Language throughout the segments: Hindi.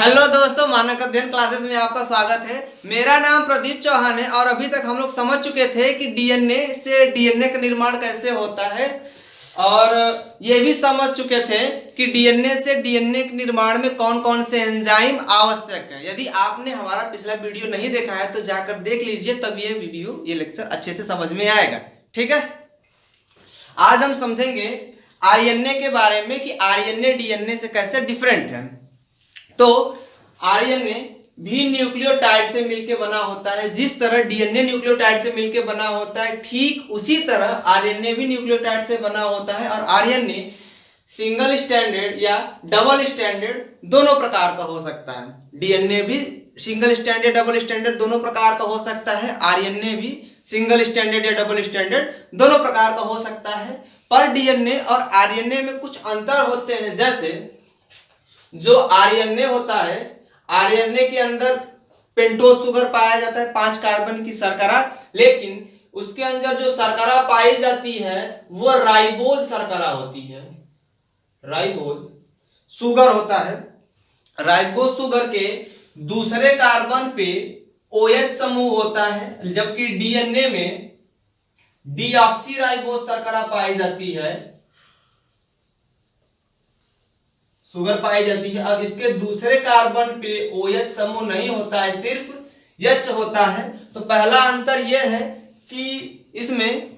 हेलो दोस्तों, मानक अध्ययन क्लासेस में आपका स्वागत है। मेरा नाम प्रदीप चौहान है और अभी तक हम लोग समझ चुके थे कि डीएनए से डीएनए का निर्माण कैसे होता है और ये भी समझ चुके थे कि डीएनए से डीएनए के निर्माण में कौन कौन से एंजाइम आवश्यक है। यदि आपने हमारा पिछला वीडियो नहीं देखा है तो जाकर देख लीजिए, तब ये लेक्चर अच्छे से समझ में आएगा। ठीक है, आज हम समझेंगे आरएनए के बारे में कि आरएनए डीएनए से कैसे डिफरेंट है। तो आरएनए भी न्यूक्लियोटाइड से मिलकर बना होता है। जिस तरह डीएनए न्यूक्लियोटाइड से मिलकर बना होता है, ठीक उसी तरह आरएनए भी न्यूक्लियोटाइड से बना होता है। और आरएनए सिंगल स्टैंडर्ड या डबल स्टैंडर्ड दोनों प्रकार का हो सकता है। डीएनए भी सिंगल स्टैंडर्ड डबल स्टैंडर्ड दोनों प्रकार का हो सकता है। आरएनए भी सिंगल स्टैंडर्ड या डबल स्टैंडर्ड दोनों प्रकार का हो सकता है। पर डीएनए और आरएनए में कुछ अंतर होते हैं। जैसे जो आरएनए होता है, आरएनए के अंदर पेंटोज शुगर पाया जाता है, 5 कार्बन की शर्करा, लेकिन उसके अंदर जो शर्करा पाई जाती है वो राइबोज शर्करा होती है। राइबोज शुगर होता है। राइबोज शुगर के दूसरे कार्बन पे OH समूह होता है, जबकि डीएनए में डीऑक्सी राइबोज शर्करा पाई जाती है, शुगर पाई जाती है। अब इसके दूसरे कार्बन पे OH समूह नहीं होता है, सिर्फ H होता है। तो पहला अंतर यह है कि इसमें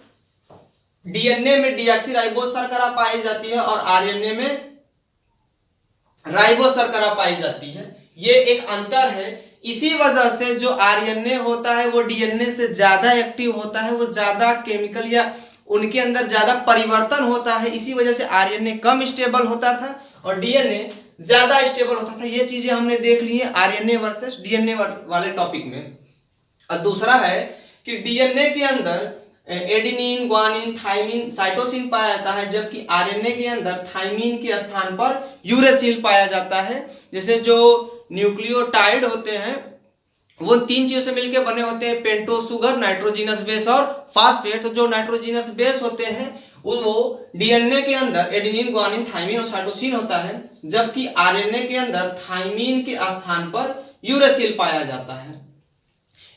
डीएनए में डीऑक्सी राइबोज शर्करा पाई जाती है और आरएनए में राइबोज शर्करा पाई जाती है। ये एक अंतर है। इसी वजह से जो आरएनए होता है वो डीएनए से ज्यादा एक्टिव होता है, वो ज्यादा केमिकल या उनके अंदर ज्यादा परिवर्तन होता है। इसी वजह से आरएनए कम स्टेबल होता था और डीएनए ज्यादा स्टेबल होता था। ये चीजें हमने देख ली है आरएनए वर्सेस डीएनए वाले टॉपिक में। और दूसरा है कि डीएनए के अंदर एडेनिन, ग्वानिन, थाइमिन, साइटोसिन पाया जाता है, जबकि आरएनए के अंदर थाइमिन के स्थान पर यूरेसिल पाया जाता है। जैसे जो न्यूक्लियोटाइड होते हैं वो 3 चीजों से मिलकर बने होते हैं, पेंटोज शुगर, नाइट्रोजिनस बेस और फास्फेट। तो जो नाइट्रोजिनस बेस होते हैं वो डीएनए के अंदर एडेनिन, ग्वानिन, थाइमिन और साइटोसिन होता है, जबकि आरएनए के अंदर थाइमिन के स्थान पर यूरेसिल पाया जाता है।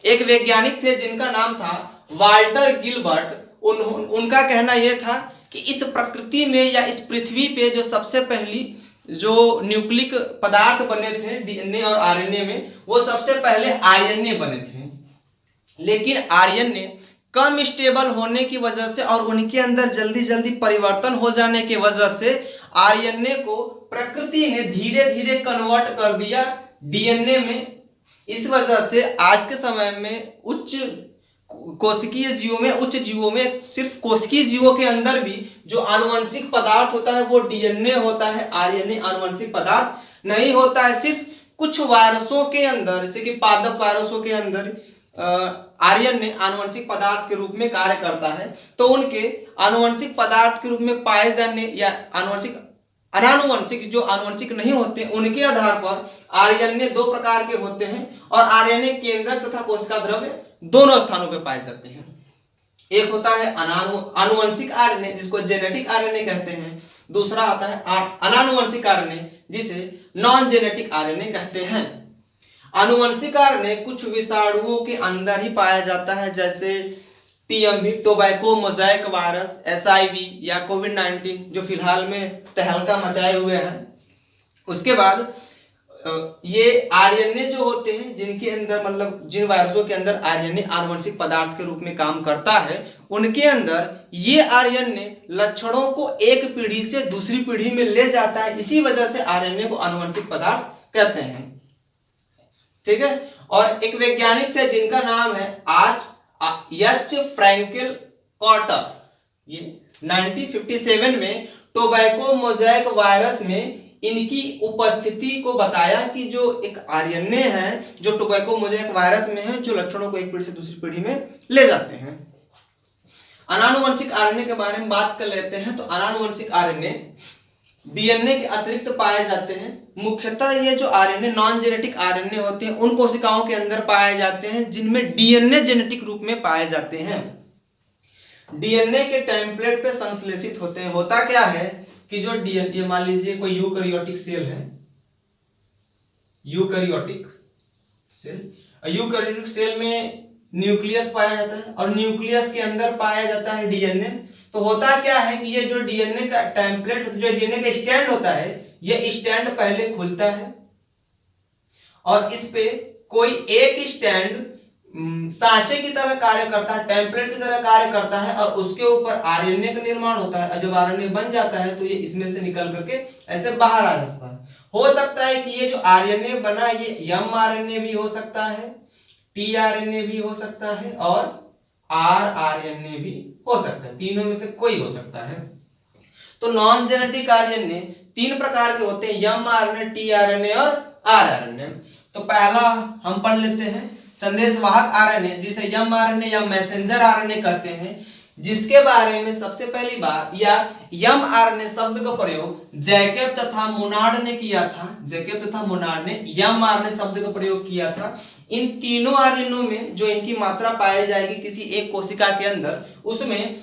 एक वैज्ञानिक थे जिनका नाम था वाल्टर गिलबर्ट। उनका कहना यह था कि इस प्रकृति में या इस पृथ्वी पे जो सबसे पहली जो न्यूक्लिक पदार्थ बने थे डीएनए और आरएनए में, वो सबसे पहले आरएनए बने थे। लेकिन आरएनए कम स्टेबल होने की वजह से और उनके अंदर जल्दी जल्दी परिवर्तन हो जाने की वजह से आरएनए को प्रकृति ने धीरे धीरे कन्वर्ट कर दिया डीएनए में। इस वजह से आज के समय में उच्च कोशिकीय जीवों में सिर्फ कोशिकीय जीवों के अंदर भी जो आनुवंशिक पदार्थ होता है वो डीएनए होता है। आरएनए आनुवंशिक पदार्थ नहीं होता है। सिर्फ कुछ वायरसों के अंदर, जैसे कि पादप वायरसों के अंदर आरएनए आनुवंशिक पदार्थ के रूप में कार्य करता है। तो उनके आनुवंशिक पदार्थ के रूप में पाए जाने या अनानुवंशिक जो आनुवंशिक नहीं होते उनके आधार पर आरएनए 2 प्रकार के होते हैं और आरएनए केंद्रक तथा कोशिका द्रव्य दोनों स्थानों पर पाए जाते हैं। एक होता है आनुवंशिक आरएनए जिसको जेनेटिक आरएनए कहते हैं, दूसरा आता है अनानुवंशिक आरएनए जिसे नॉन जेनेटिक आरएनए कहते हैं। आनुवंशिक आरएनए कुछ विषाणुओं के अंदर ही पाया जाता है, जैसे TMV, tobacco mosaic virus, HIV या कोविड-19 जो फिलहाल में तहलका मचाए हुए हैं। उसके बाद ये आरएनए जो होते हैं जिनके अंदर मतलब जिन वायरसों के अंदर आरएनए आनुवंशिक पदार्थ के रूप में काम करता है, उनके अंदर ये आरएनए लक्षणों को एक पीढ़ी से दूसरी पीढ़ी में ले जाता है। इसी वजह से आरएनए को आनुवंशिक पदार्थ कहते हैं। ठीक है। और एक वैज्ञानिक थे जिनका नाम है एच फ्रैंकल कॉर्टर। ये 1957 में टोबैको मोज़ेक वायरस में इनकी उपस्थिति को बताया कि जो एक आरएनए है जो टोबैको मोज़ेक वायरस में है, जो लक्षणों को एक पीढ़ी से दूसरी पीढ़ी में ले जाते हैं। अनानुवंशिक आरएनए के बारे में बात कर लेते हैं। तो अनानुवंशिक आरएनए डीएनए के अतिरिक्त पाए जाते हैं। मुख्यतः ये जो आरएनए नॉन जेनेटिक आरएनए होते हैं उन कोशिकाओं के अंदर पाए जाते हैं जिनमें डीएनए जेनेटिक रूप में पाए जाते हैं। डीएनए के टेम्पलेट पे संश्लेषित होते हैं। होता क्या है कि जो डीएनए, मान लीजिए कोई यूकैरियोटिक सेल है, यूकैरियोटिक सेल। यूकैरियोटिक सेल में न्यूक्लियस पाया जाता है और न्यूक्लियस के अंदर पाया जाता है डीएनए। तो होता क्या है कि ये जो डीएनए का टेम्पलेट, जो डीएनए का स्टैंड होता है, ये स्टैंड पहले खुलता है और इस पे कोई एक स्टैंड सांचे की तरह कार्य करता है, टेम्पलेट की तरह कार्य करता है और उसके ऊपर आरएनए का निर्माण होता है। और जब आरएनए बन जाता है तो ये इसमें से निकल करके ऐसे बाहर आ जाता है। हो सकता है कि ये जो आरएनए बना ये एमआरएनए भी हो सकता है, टीआरएनए भी हो सकता है और आरआरएनए भी हो सकता है, तीनों में से कोई हो सकता है। तो नॉन जेनेटिक आरएनए 3 प्रकार के होते हैं, एमआरएनए, टीआरएनए और आरआरएनए। तो पहला हम पढ़ लेते हैं संदेशवाहक आरएनए, जिसे एमआरएनए या मैसेंजर आरएनए कहते हैं, जिसके बारे में सबसे पहली बार या एमआरएनए शब्द का प्रयोग जैकब तथा मोनार्ड ने किया था। जैकब तथा मोनार्ड ने एमआरएनए शब्द का प्रयोग किया था। इन तीनों आरएनए में जो इनकी मात्रा पाई जाएगी किसी एक कोशिका के अंदर, उसमें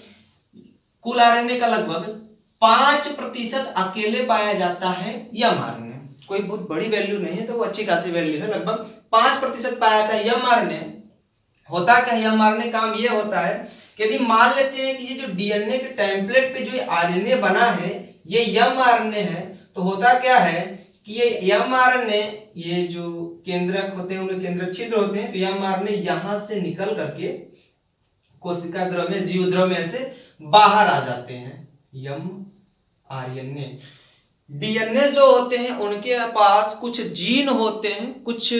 कुल आरएनए का लगभग 5% अकेले पाया जाता है एमआरएनए। कोई बहुत बड़ी वैल्यू नहीं है, तो वो अच्छी खासी वैल्यू है, लगभग 5% पाया जाता है एमआरएनए। होता क्या है एमआरएनए, काम ये होता है कि यदि मान लेते हैं कि ये जो डीएनए के टेम्पलेट पे जो आरएनए बना है ये एमआरएनए है, तो होता क्या है कि ये एमआरएनए, ये जो केंद्रक होते हैं उनके केंद्रक छिद्र होते हैं, तो एमआरएनए यहां से निकल करके कोशिका द्रव में, जीव द्रव में ऐसे बाहर आ जाते हैं एमआरएनए। डीएनए जो होते हैं उनके पास कुछ जीन होते हैं, कुछ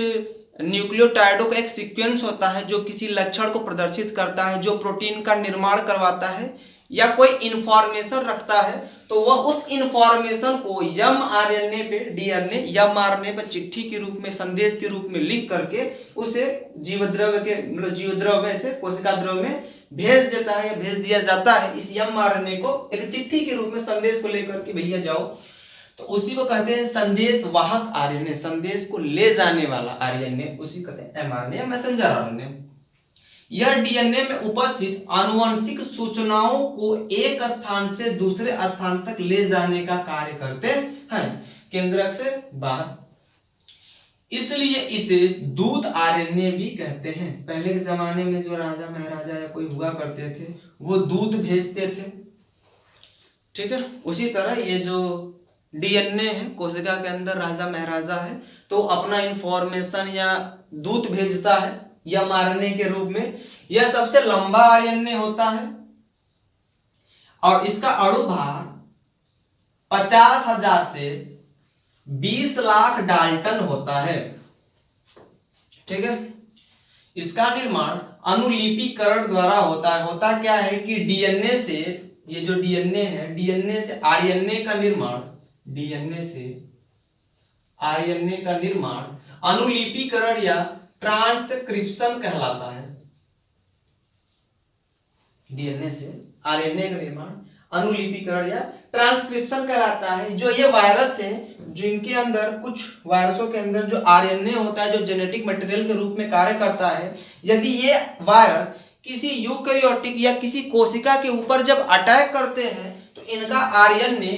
न्यूक्लियोटाइडों का एक सीक्वेंस होता है जो किसी लक्षण को प्रदर्शित करता है, जो प्रोटीन का निर्माण करवाता है या कोई इंफॉर्मेशन रखता है। तो वह उस इंफॉर्मेशन को एमआरएनए पे, डीएनए एमआरएनए पे चिट्ठी के रूप में, संदेश के रूप में लिख करके उसे जीवद्रव्य के, मतलब जीवद्रव्य में से कोशिका द्रव्य में भेज देता है या भेज दिया जाता है। इस एमआरएनए को एक चिट्ठी के रूप में संदेश को लेकर के भैया जाओ, तो उसी को कहते हैं संदेश वाहक आरएनए, संदेश को ले जाने वाला आरएनए, उसी कहते हैं एमआरएनए या मैसेंजर आरएनए। यह डीएनए में उपस्थित आनुवंशिक सूचनाओं को एक स्थान से दूसरे स्थान तक ले जाने का कार्य करते हैं केंद्रक से बाहर, इसलिए इसे दूत आरएनए भी कहते हैं। पहले के जमाने में जो राजा महाराजा या कोई हुआ करते थे वो दूत भेजते थे, ठीक है। उसी तरह ये जो डीएनए है कोशिका के अंदर, राजा महाराजा है तो अपना इंफॉर्मेशन या दूत भेजता है एमआरएनए के रूप में। यह सबसे लंबा आरएनए होता है और इसका अणु भार 50,000 से 20 लाख डाल्टन होता है, ठीक है। इसका निर्माण अनुलिपीकरण द्वारा होता है। होता क्या है कि डीएनए से, ये जो डीएनए है, डीएनए से आरएनए का निर्माण, डीएनए से आरएनए का निर्माण अनुलिपीकरण या ट्रांसक्रिप्शन कहलाता है। डीएनए से आरएनए का निर्माण अनुलिपीकरण या ट्रांसक्रिप्शन कहलाता है। जो ये वायरस थे, जिनके अंदर, कुछ वायरसों के अंदर जो आरएनए होता है जो जेनेटिक मटेरियल के रूप में कार्य करता है, यदि ये वायरस किसी यूकैरियोटिक या किसी कोशिका के ऊपर जब अटैक करते हैं तो इनका आरएनए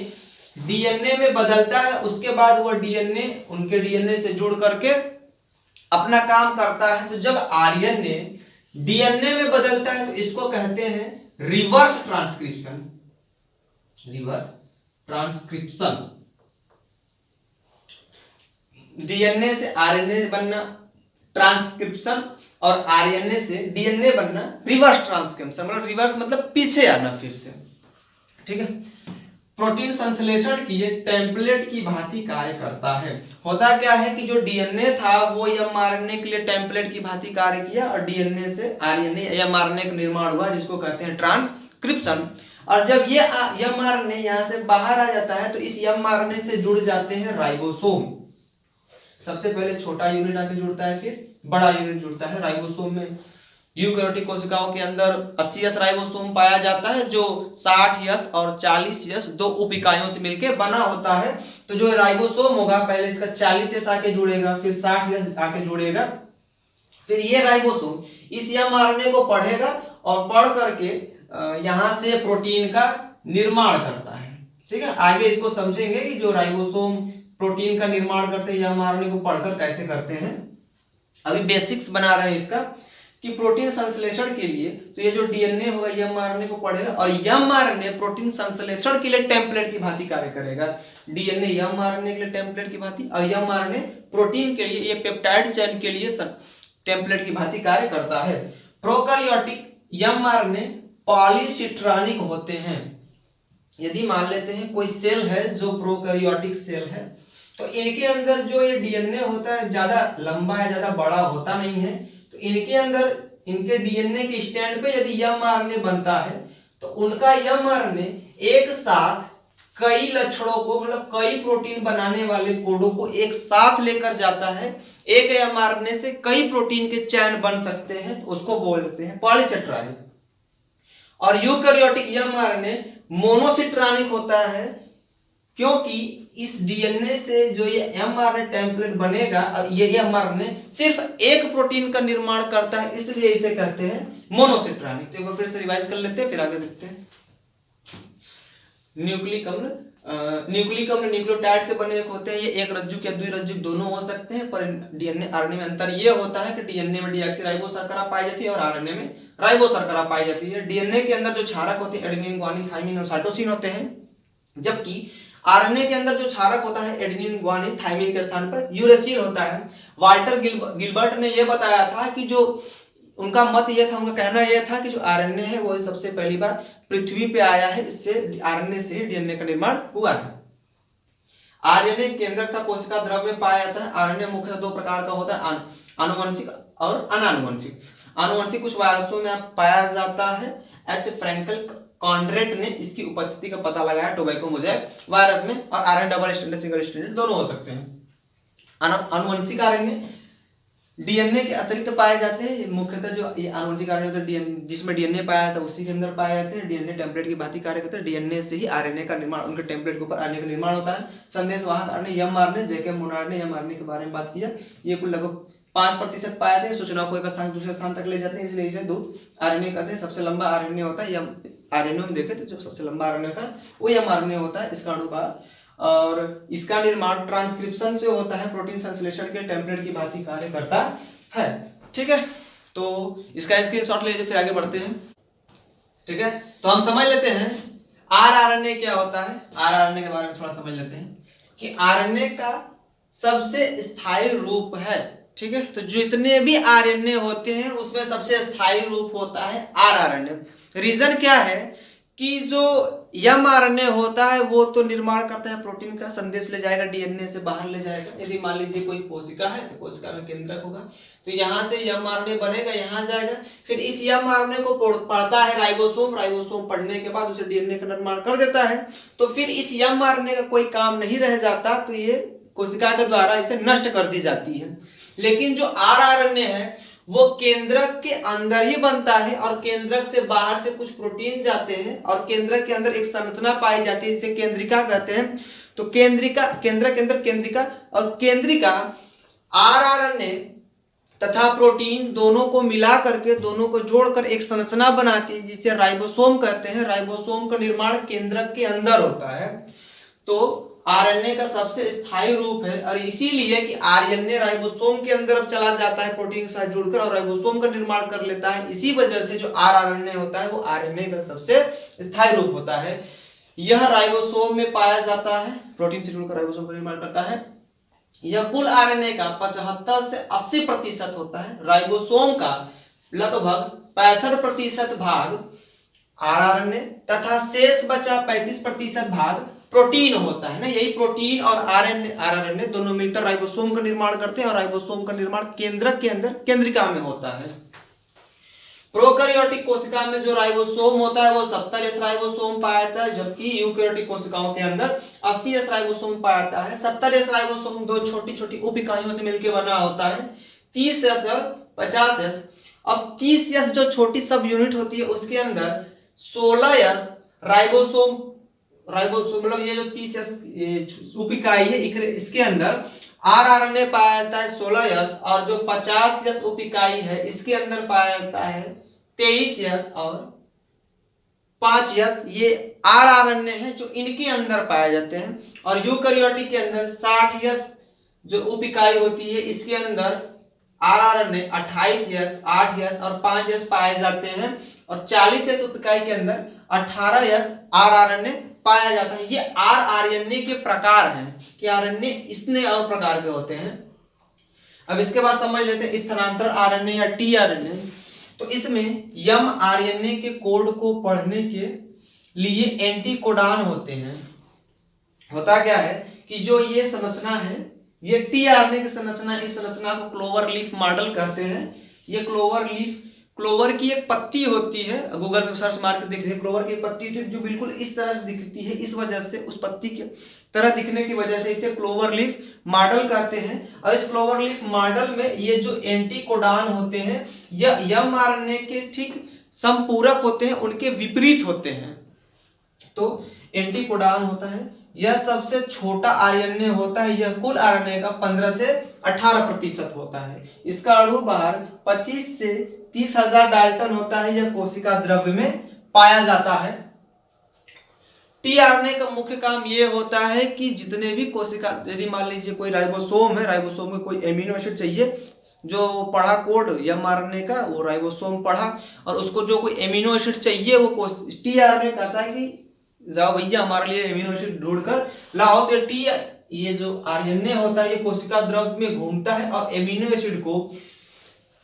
डीएनए में बदलता है। उसके बाद वो डीएनए उनके डीएनए से जुड़ करके अपना काम करता है। तो जब आरएनए डीएनए में बदलता है तो इसको कहते हैं reverse transcription. Reverse transcription, DNA से आरएनए बनना ट्रांसक्रिप्शन और आरएनए से डीएनए बनना रिवर्स ट्रांसक्रिप्शन, मतलब रिवर्स मतलब पीछे आना फिर से, ठीक है। प्रोटीन संश्लेषण किए टेम्पलेट की भांति कार्य करता है। होता क्या है कि जो डीएनए था वो एमआरएनए के लिए टेम्पलेट की भांति कार्य किया और डीएनए से आरएनए एमआरएनए का निर्माण हुआ, जिसको कहते हैं ट्रांसक्रिप्शन। और जब ये एमआरएनए यहाँ से बाहर आ जाता है तो इस एमआरएनए से जुड़ जाते हैं राइबोसोम। सबसे पहले छोटा यूनिट आके जुड़ता है, फिर बड़ा यूनिट जुड़ता है राइबोसोम में। यूकैरियोटिक कोशिकाओं के अंदर 80S राइबोसोम पाया जाता है, जो 60S और 40S दो उप इकाइयों से मिलकर बना होता है। तो जो राइबोसोम होगा पहले इसका 40S आके जुड़ेगा, फिर 60S आके जुड़ेगा, फिर ये राइबोसोम इस एमआरएनए को पढ़ेगा और पढ़ करके यहां से प्रोटीन का निर्माण करता है, ठीक है। आगे इसको समझेंगे कि जो राइबोसोम प्रोटीन का निर्माण करते हैं mRNA को पढ़कर कैसे करते हैं, अभी बेसिक्स बना रहे हैं इसका कि प्रोटीन संश्लेषण के लिए तो ये जो डीएनए होगा mRNA को पढ़ेगा और mRNA प्रोटीन संश्लेषण के लिए टेम्पलेट की भांति कार्य करेगा। डीएनए mRNA के लिए टेम्पलेट की भांति और mRNA प्रोटीन के लिए, ये पेप्टाइड चेन के लिए टेम्पलेट की भांति कार्य करता है। प्रोकैरियोटिक mRNA पॉलीसिट्रॉनिक होते हैं। यदि मान लेते हैं कोई सेल है जो प्रोकैरियोटिक सेल है, तो इनके अंदर जो ये डीएनए होता है ज्यादा लंबा है, ज्यादा बड़ा होता नहीं है। तो इनके अंदर इनके डीएनए के स्टैंड पे यदि mRNA बनता है तो उनका mRNA एक साथ कई लक्षणों को, मतलब कई प्रोटीन बनाने वाले कोडों को एक साथ लेकर जाता है। एक mRNA से कई प्रोटीन के चैन बन सकते हैं, तो उसको बोलते हैं पॉलीसेट्रॉनिक। और यूकैरियोटिक mRNA मोनोसिट्रॉनिक होता है, क्योंकि इस डीएनए से जो ये mRNA टेम्पलेट बनेगा और ये mRNA सिर्फ एक प्रोटीन का निर्माण करता है, इसलिए इसे कहते हैं मोनोसिट्रॉनिक। तो एक बार फिर से रिवाइज कर लेते हैं, फिर आगे देखते हैं। न्यूक्लिक अम्ल न्यूक्लियोटाइड से बने एक होते हैं, ये एक रज्जुक या द्विरज्जुक दोनों हो सकते हैं, पर डीएनए आरएनए में अंतर ये होता है कि डीएनए में डीऑक्सीराइबो शर्करा पाई जाती है और आरएनए में राइबो शर्करा पाई जाती है। डीएनए के अंदर जो क्षारक होते हैं एडेनिन, ग्वानिन, थाइमिन और साइटोसिन होते हैं, जबकि आरएनए के अंदर जो क्षारक होता है एडेनिन, ग्वानिन, थाइमिन के स्थान पर यूरेसिल होता है। वाल्टर गिलबर्ट ने यह बताया था कि जो उनका मत यह था, उनका कहना यह था कि जो आरएनए है वो सबसे पहली बार पृथ्वी पे आया है, इससे आरएनए से डीएनए का निर्माण हुआ था। आरएनए केंद्रक तथा कोशिका द्रव में पाया जाता है। आरएनए मुख्यतः दो प्रकार का होता है, आनुवंशिक और अनानुवंशिक। आनुवंशिक कुछ वायरसों में पाया जाता है। एच फ्रैंकल कॉन्ड्रेट ने इसकी उपस्थिति का पता लगाया टोबैको मोज़ेक वायरस में, और RNA double standard, single standard दोनों हो सकते हैं। आनुवंशिक आरएनए डीएनए के अतिरिक्त पाए जाते हैं। मुख्यतः जो ये आनुवंशिक आरएनए होता है जिसमें डीएनए पाया था उसी के अंदर पाए जाते हैं। डीएनए टेम्पलेट की भांति कार्य करते हैं। डीएनए से ही आरएनए का निर्माण, उनके टेम्पलेट के ऊपर आरएनए का निर्माण होता है। संदेशवाहक आरएनए एमआरएनए, जेके मोनार्ड ने एमआरएनए के बारे में बात किया। ये कुल लगभग 5% पाए जाते हैं। सूचना को एक स्थान से दूसरे स्थान तक ले जाते हैं, इसलिए इसे दूत आरएनए कहते हैं। सबसे लंबा आरएनए होता है, आरएनए में देखे तो जो सबसे लंबा आरएनए का वो एमआरएनए होता है, इसका अणु का, और इसका निर्माण ट्रांसक्रिप्शन से होता है। प्रोटीन संश्लेषण के टेम्पलेट की भांति कार्य करता है। ठीक है, तो इसका स्क्रीनशॉट ले लीजिए, फिर आगे बढ़ते हैं। ठीक है, तो हम समझ लेते हैं आरआरएनए क्या होता है। आरआरएनए के बारे में थोड़ा समझ लेते हैं कि आरएनए का सबसे स्थायी रूप है। ठीक है, तो जितने भी आरएनए होते हैं उसमें सबसे स्थायी रूप होता है आरआरएनए। रीजन क्या है कि जो एमआरएनए होता है वो तो निर्माण करता है प्रोटीन का, संदेश ले जाएगा, डीएनए से बाहर ले जाएगा। यदि मान लीजिए कोई कोशिका है तो कोशिका में केंद्रक होगा, तो यहाँ से एमआरएनए बनेगा, यहाँ जाएगा, फिर इस एमआरएनए को पढ़ता है राइबोसोम। राइबोसोम पढ़ने के बाद उसे डीएनए का निर्माण कर देता है। तो फिर इस एमआरएनए का कोई काम नहीं रह जाता, तो ये कोशिका के द्वारा इसे नष्ट कर दी जाती है। लेकिन जो आरआरएनए है वो केंद्रक के अंदर ही बनता है, और केंद्रक से बाहर से कुछ प्रोटीन जाते हैं और केंद्रक के अंदर एक संरचना पाई जाती है, इसे केंद्रिका कहते हैं। तो केंद्रिका, केंद्रक के अंदर केंद्रिका, और केंद्रिका आरआरएनए तथा प्रोटीन दोनों को मिला करके, दोनों को जोड़कर एक संरचना बनाती है जिसे राइबोसोम कहते हैं। राइबोसोम का निर्माण केंद्रक के अंदर होता है। तो आरएनए का सबसे स्थायी रूप है, और इसीलिए कि आरएनए राइबोसोम के अंदर चला जाता है प्रोटीन के साथ जुड़कर और राइबोसोम का निर्माण कर लेता है। इसी वजह से जो आरआरएनए होता है वो आरएनए का सबसे स्थायी रूप होता है। यह राइबोसोम में पाया जाता है, प्रोटीन से जुड़कर राइबोसोम का निर्माण करता है। यह कुल आरएनए का 75 से 80% होता है। राइबोसोम का लगभग 65% भाग आरआरएनए तथा शेष बचा 35% भाग प्रोटीन होता है ना। यही प्रोटीन और आरएनए दोनों मिलकर राइबोसोम का निर्माण करते हैं, और राइबोसोम का निर्माण केंद्रक के अंदर केंद्रिका में होता है। प्रोकैरियोटिक कोशिका में जो राइबोसोम होता है वो 70S राइबोसोम पाया जाता है, जबकि यूकैरियोटिक कोशिकाओं के अंदर 80S राइबोसोम पाया जाता है। 70S राइबोसोम दो छोटी छोटी उप इकाइयों से मिलकर बना होता है, 30S और 50S। अब 30S जो छोटी सब यूनिट होती है उसके अंदर 16S राइबोसोम मतलब ये जो 30S उप इकाई है इसके अंदर आरआरएनए पाया जाता है 16S, और जो 50S उप इकाई है इसके अंदर पाया जाता है 23S और 5 यस, ये आरआरएनए है जो इनके अंदर पाए जाते हैं। और यूकैरियोटिक के अंदर 60 यस जो उप इकाई होती है, इसके अंदर आरआरएनए 28 यस, 8 यस और 5 यस पाए जाते हैं। और 40 यस उप इकाई के अंदर 18 यस आरआरएनए पाया जाता है। ये आरआरएनए के प्रकार हैं कि आरएनए इतने और प्रकार के होते हैं। अब इसके बाद समझ लेते हैं स्थानांतर आरएनए या टीआरएनए। तो इसमें एम आरएनए के कोड को पढ़ने के लिए एंटीकोडान होते हैं। होता क्या है कि जो ये संरचना है, ये टीआरएनए की संरचना, इस संरचना को क्लोवर लीफ मॉडल कहते हैं। ये क्लोवर लीफ, क्लोवर की एक पत्ती होती है, गूगल पे सर्च मार के देख लीजिए, क्लोवर की पत्ती थी जो बिल्कुल इस तरह से दिखती है। इस वजह से, उस पत्ती की तरह दिखने की वजह से इसे क्लोवर लीफ मॉडल कहते हैं। और इस क्लोवर लीफ मॉडल में ये जो एंटीकोडान होते हैं, यह एमआरएनए के ठीक संपूरक होते हैं, उनके विपरीत होते हैं। तो एंटीकोडान होता है, यह सबसे छोटा आरएनए होता है। यह कुल आरएनए का 15 से 18% होता है। इसका अणु भार 25 से 30,000 डाल्टन होता है। यह कोशिका द्रव्य में पाया जाता है। टीआरएनए का मुख्य काम यह होता है कि जितने भी कोशिका, यदि मान लीजिए कोई राइबोसोम है, राइबोसोम में कोई एमिनो एसिड चाहिए, जो पढ़ा कोड एमआरएनए का, वो राइबोसोम पढ़ा, और उसको जो कोई एमिनो एसिड चाहिए वो टीआरएनए कहता है कि जाओ भैया हमारे लिए एमिनो एसिड ढूंढकर लाओ। तो टी, ये जो आरएनए होता है, ये कोशिका द्रव में घूमता है और एमिनो एसिड को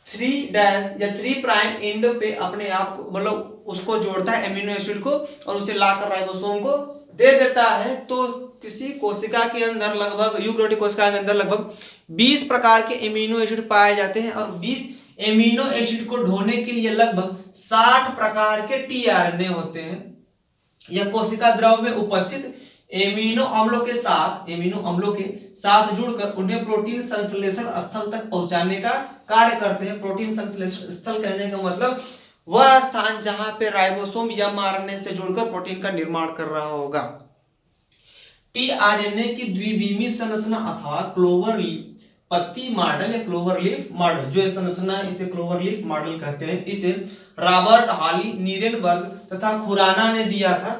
3' या 3' एंड पे अपने आप को, मतलब उसको जोड़ता है एमिनो एसिड को, और उसे लाकर राइबोसोम को दे देता है। तो किसी कोशिका के अंदर लगभग, यूकैरियोटिक कोशिका के अंदर लगभग 20 प्रकार के एमिनो एसिड पाए जाते हैं। और 20 एमिनो एसिड को ढोने के लिए लगभग 60 प्रकार के टीआरएनए होते हैं। यह कोशिका द्रव में उपस्थित एमिनो अम्लों के साथ जुड़कर उन्हें प्रोटीन संश्लेषण स्थल तक पहुंचाने का कार्य करते हैं। प्रोटीन संश्लेषण स्थल कहने का मतलब वह स्थान जहां पे राइबोसोम एमआरएनए से जुड़कर प्रोटीन का निर्माण कर रहा होगा। टीआरएनए की द्विविमीय संरचना अथवा क्लोवर लीफ पत्ती मॉडल या क्लोवर लीफ मॉडल, जो संरचना है इसे क्लोवर लीफ मॉडल कहते हैं। इसे रॉबर्ट हॉली, नीरेनबर्ग तथा खुराना ने दिया था।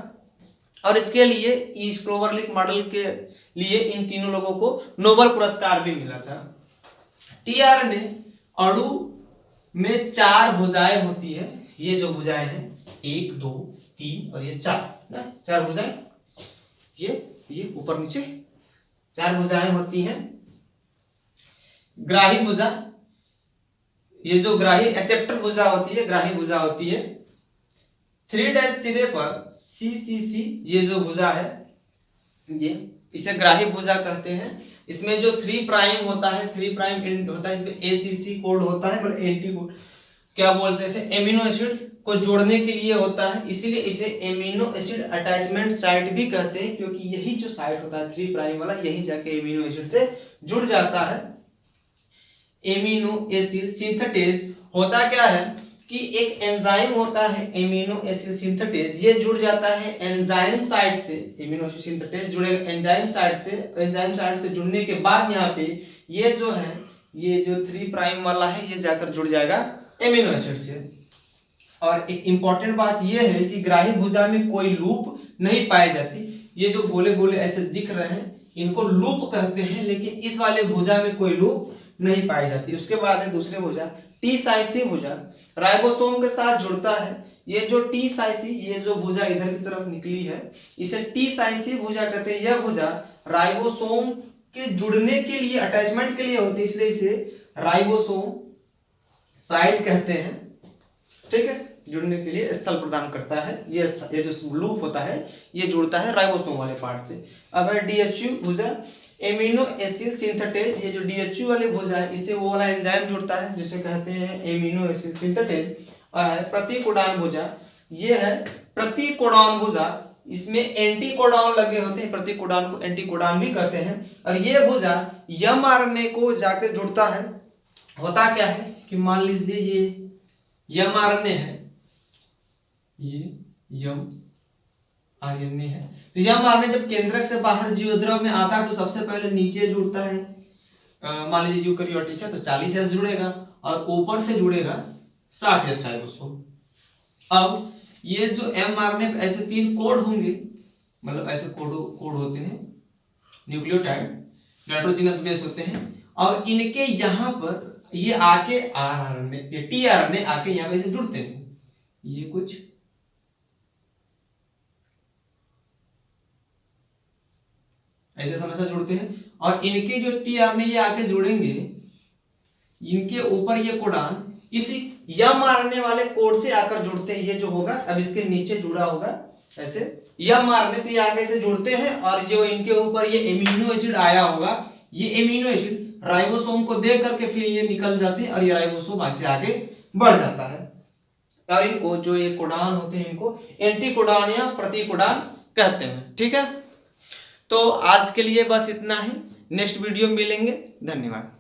और इसके लिए, इस क्लोवर लीफ मॉडल के लिए इन तीनों लोगों को नोबेल पुरस्कार भी मिला था। टीआरएनए अणु में 4 भुजाएं होती है। ये जो भुजाएं हैं 1, 2, 3 और ये 4 भुजाएं, ये ऊपर नीचे 4 भुजाएं होती हैं। ग्राही भुजा, ये जो ग्राही एक्सेप्टर भुजा होती है, ग्राही भुजा होती है। 3' सिरे पर सीसीसी, ये जो भुजा है, ये इसे ग्राही भुजा कहते हैं। इसमें जो 3' होता है, 3' एंड होता है, इसमें एसीसी कोड होता है, मतलब एंटी कोड, क्या बोलते हैं इसे, एमिनो एसिड को जोड़ने के लिए होता है। इसीलिए इसे एमिनो एसिड अटैचमेंट साइट भी कहते हैं, क्योंकि यही जो साइट होता है 3' वाला, यही जाके एमिनो एसिड से जुड़ जाता है। एमिनो एसिड सिंथेटेज होता क्या है कि एक एंजाइम होता है एमिनो एसिड सिंथेटेज, ये जुड़ जाता है एंजाइम साइट से। एमिनो एसिड सिंथेटेज जुड़ेगा एंजाइम साइट से। एंजाइम साइट से जुड़ने के बाद यहाँ पे ये जो है, ये जो 3' वाला है, ये जाकर जुड़ जाएगा एमिनो एसिड से। और एक इंपॉर्टेंट बात ये है कि ग्राही भुजा में कोई लूप नहीं पाई जाती। ये जो गोले गोले ऐसे दिख रहे हैं, इनको लूप कहते हैं, लेकिन इस वाले भुजा में कोई लूप नहीं पाई जाती। उसके बाद है दूसरे भुजा, टी साइसी भुजा, राइबोसोम के साथ जुड़ता है। ये जो टी साइसी, ये जो भुजा इधर की तरफ निकली है, इसे टी साइसी भुजा कहते हैं। यह भुजा राइबोसोम के जुड़ने के लिए, अटैचमेंट के लिए होती है, इसलिए इसे राइबोसोम साइट कहते हैं। ठीक है, जुड़ने के लिए स्थल प्रदान करता है। ये जो लूप होता है, ये जुड़ता है राइबोसोम वाले पार्ट से। अब है डीएचयू भुजा, एमिनो एसिड सिंथेटेज। ये जो डीएचयू वाली भुजा है, इससे वो वाला एंजाइम जुड़ता है जिसे कहते हैं एमिनो एसिड सिंथेटेज। और प्रतिकोडान भुजा, ये है प्रतिकोडान भुजा, इसमें एंटीकोडान लगे होते हैं, प्रतिकोडान को एंटीकोडान भी कहते हैं। और ये भुजा एमआरएनए को जाकर जुड़ता है। होता क्या है कि मान लीजिए ये एमआरएनए है, ये एमआरएनए है, तो एमआरएनए जब केंद्रक से बाहर जीवद्रव में आता है तो सबसे पहले नीचे जुड़ता है। मान लीजिए यूकैरियोटिक है तो 40S जुड़ेगा, और ऊपर से जुड़ेगा 60S राइबोसोम। अब ये जो mRNA ऐसे 3 कोड होंगे, मतलब ऐसे कोड होते हैं, न्यूक्लियोटाइड नाइट्रोजनस बेस होते हैं, और इनके यहाँ पर ये आके आरआरएनए, ये टीआरएनए आके यहाँ पे से जुड़ते हैं, ये कुछ ऐसे समस्या जुड़ते हैं, और इनके जो टीआरएनए ये आके जुड़ेंगे, इनके ऊपर ये कोडान इसी mRNA वाले कोड से आकर जुड़ते हैं। ये जो होगा अब इसके नीचे जुड़ा होगा ऐसे mRNA, तो ये आगे से जुड़ते हैं, और जो इनके ऊपर ये एमिनो एसिड आया होगा, ये एमिनो एसिड राइबोसोम को दे करके फिर ये निकल जाते हैं, और ये राइबोसोम से आगे बढ़ जाता है, और इनको जो ये कोडान होते हैं इनको एंटी कोडान या प्रति कोडान कहते हैं। ठीक है, तो आज के लिए बस इतना ही, नेक्स्ट वीडियो में मिलेंगे, धन्यवाद।